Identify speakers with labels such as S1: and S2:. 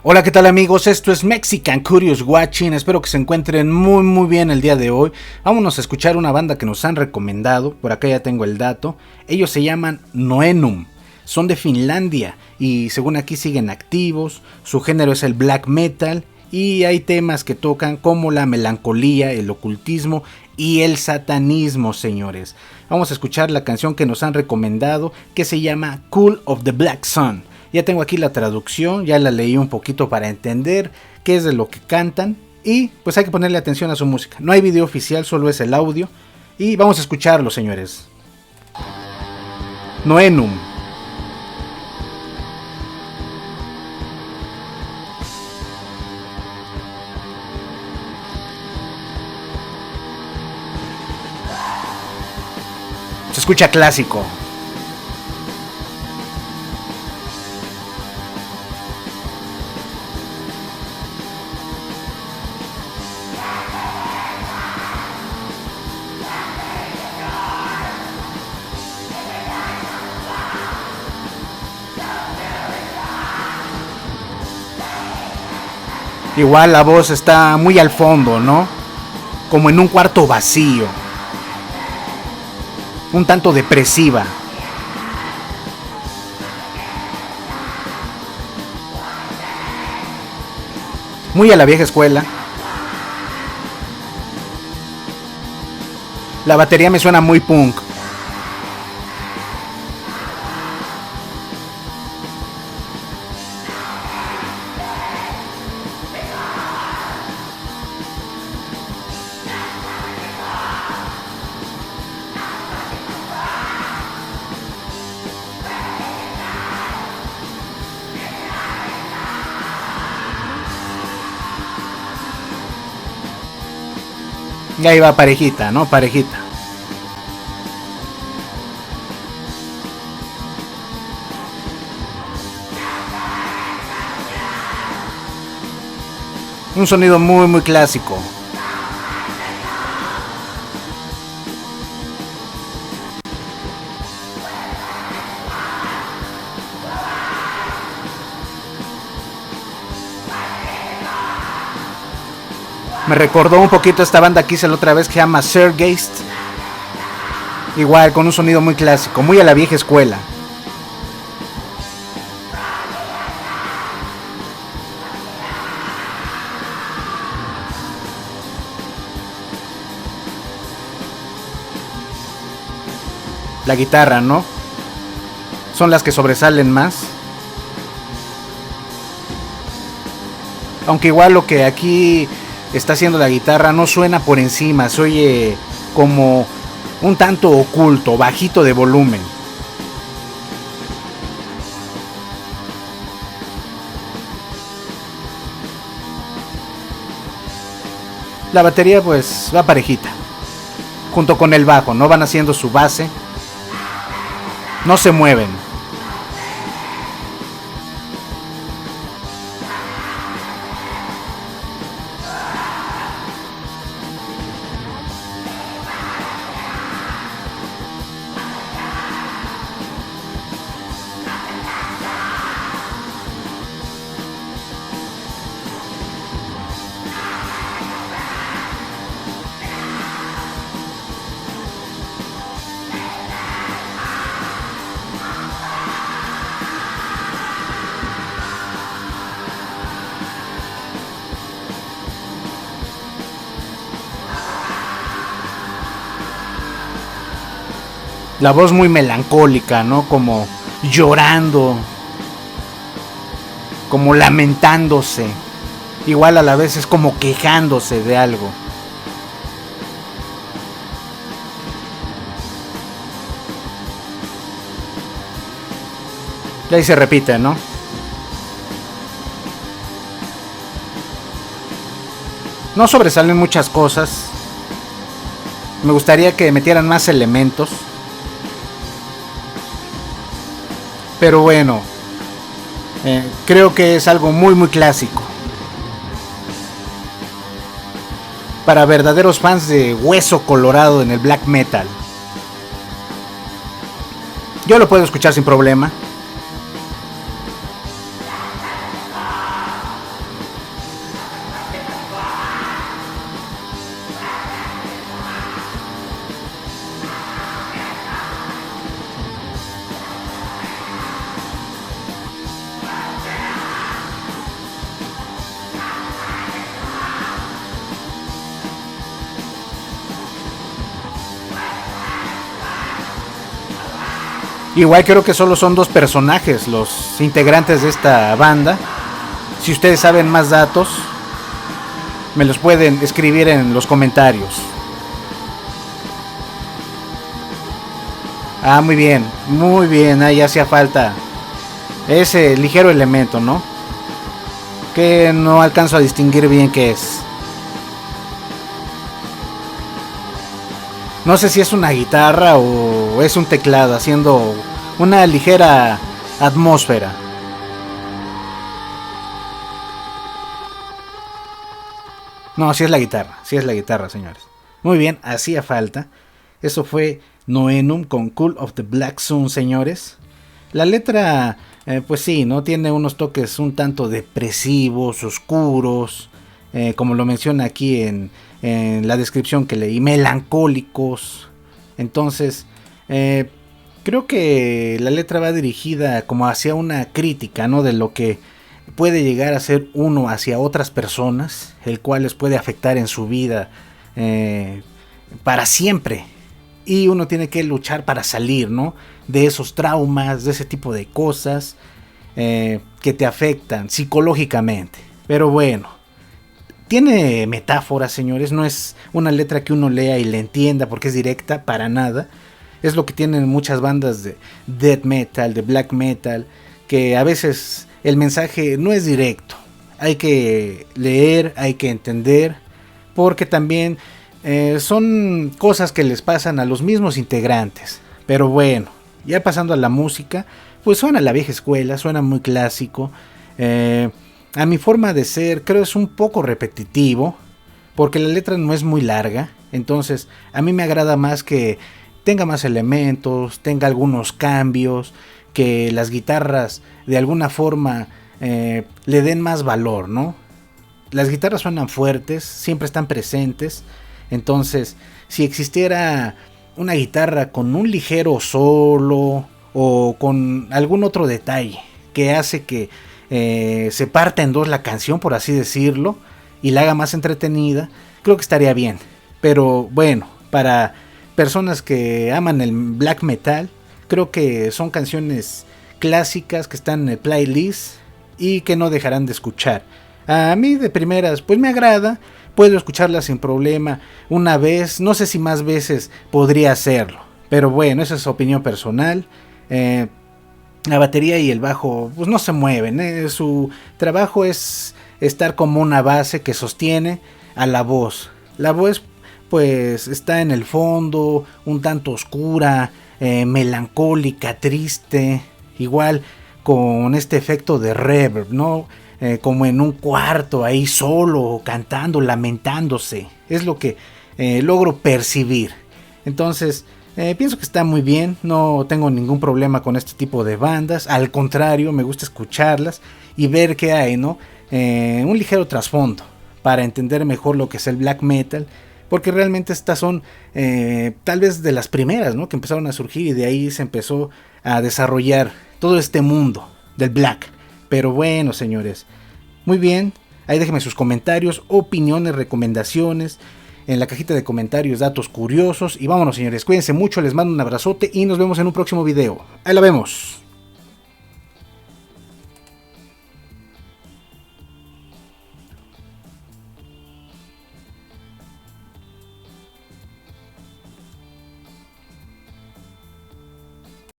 S1: Hola, ¿qué tal amigos? Esto es Mexican Curious Watching, espero que se encuentren muy bien el día de hoy. Vámonos a escuchar una banda que nos han recomendado, por acá ya tengo el dato. Ellos se llaman Noenum, son de Finlandia y según aquí siguen activos, su género es el black metal y hay temas que tocan como la melancolía, el ocultismo y el satanismo, señores. Vamos a escuchar la canción que nos han recomendado que se llama Cool of the Black Sun. Ya tengo aquí la traducción, ya la leí un poquito para entender qué es de lo que cantan y pues hay que ponerle atención a su música. No hay video oficial, solo es el audio y vamos a escucharlo, señores. Noenum. Se escucha clásico. Igual la voz está muy al fondo, ¿no? Como en un cuarto vacío. Un tanto depresiva. Muy a la vieja escuela. La batería me suena muy punk. Y ahí va parejita, ¿no? Parejita. Un sonido muy clásico. Me recordó un poquito esta banda que hice la otra vez que se llama Sergeist. Igual, con un sonido muy clásico, muy a la vieja escuela. La guitarra, ¿no? Son las que sobresalen más. Aunque igual lo que aquí está haciendo la guitarra no suena por encima, se oye como un tanto oculto, bajito de volumen. La batería pues va parejita, junto con el bajo, no van haciendo su base, no se mueven. La voz muy melancólica, ¿no? Como llorando, como lamentándose. Igual a la vez es como quejándose de algo. Y ahí se repite, ¿no? No sobresalen muchas cosas. Me gustaría que metieran más elementos. Pero bueno, creo que es algo muy clásico. Para verdaderos fans de hueso colorado en el black metal. Yo lo puedo escuchar sin problema. Igual creo que solo son dos personajes los integrantes de esta banda. Si ustedes saben más datos, me los pueden escribir en los comentarios. Ah, muy bien, ahí hacía falta ese ligero elemento, ¿no? Que no alcanzo a distinguir bien qué es. No sé si es una guitarra o es un teclado haciendo una ligera atmósfera. No, sí es la guitarra, señores. Muy bien, hacía falta. Eso fue Noenum con Cult of the Black Sun, señores. La letra, pues sí, ¿no? Tiene unos toques un tanto depresivos, oscuros, como lo menciona aquí en la descripción que leí, melancólicos. Entonces, creo que la letra va dirigida como hacia una crítica, ¿no? De lo que puede llegar a ser uno hacia otras personas, el cual les puede afectar en su vida para siempre. Y uno tiene que luchar para salir, ¿no? De esos traumas, de ese tipo de cosas que te afectan psicológicamente. Pero bueno, tiene metáforas, señores. No es una letra que uno lea y le entienda porque es directa, para nada. Es lo que tienen muchas bandas de death metal, de black metal, que a veces el mensaje no es directo. Hay que leer, hay que entender, porque también son cosas que les pasan a los mismos integrantes. Pero bueno, ya pasando a la música, pues suena a la vieja escuela, suena muy clásico. A mi forma de ser, creo es un poco repetitivo, porque la letra no es muy larga. Entonces, a mí me agrada más que tenga más elementos, tenga algunos cambios, que las guitarras de alguna forma le den más valor, ¿no? Las guitarras suenan fuertes, siempre están presentes. Entonces, si existiera una guitarra con un ligero solo o con algún otro detalle que hace que se parta en dos la canción, por así decirlo, y la haga más entretenida, creo que estaría bien. Pero bueno, para personas que aman el black metal, creo que son canciones clásicas que están en el playlist y que no dejarán de escuchar. A mí de primeras pues me agrada, puedo escucharla sin problema una vez, no sé si más veces podría hacerlo, pero bueno, esa es opinión personal. La batería y el bajo pues no se mueven, su trabajo es estar como una base que sostiene a la voz. La voz pues está en el fondo, un tanto oscura, melancólica, triste, igual con este efecto de reverb, ¿no? Como en un cuarto ahí solo, cantando, lamentándose. Es lo que logro percibir. Entonces, pienso que está muy bien. No tengo ningún problema con este tipo de bandas. Al contrario, me gusta escucharlas y ver qué hay, ¿no? Un ligero trasfondo para entender mejor lo que es el black metal. Porque realmente estas son tal vez de las primeras, ¿no? Que empezaron a surgir y de ahí se empezó a desarrollar todo este mundo del black. Pero bueno, señores, muy bien, ahí déjenme sus comentarios, opiniones, recomendaciones, en la cajita de comentarios, datos curiosos. Y vámonos, señores, cuídense mucho, les mando un abrazote y nos vemos en un próximo video. Ahí la vemos.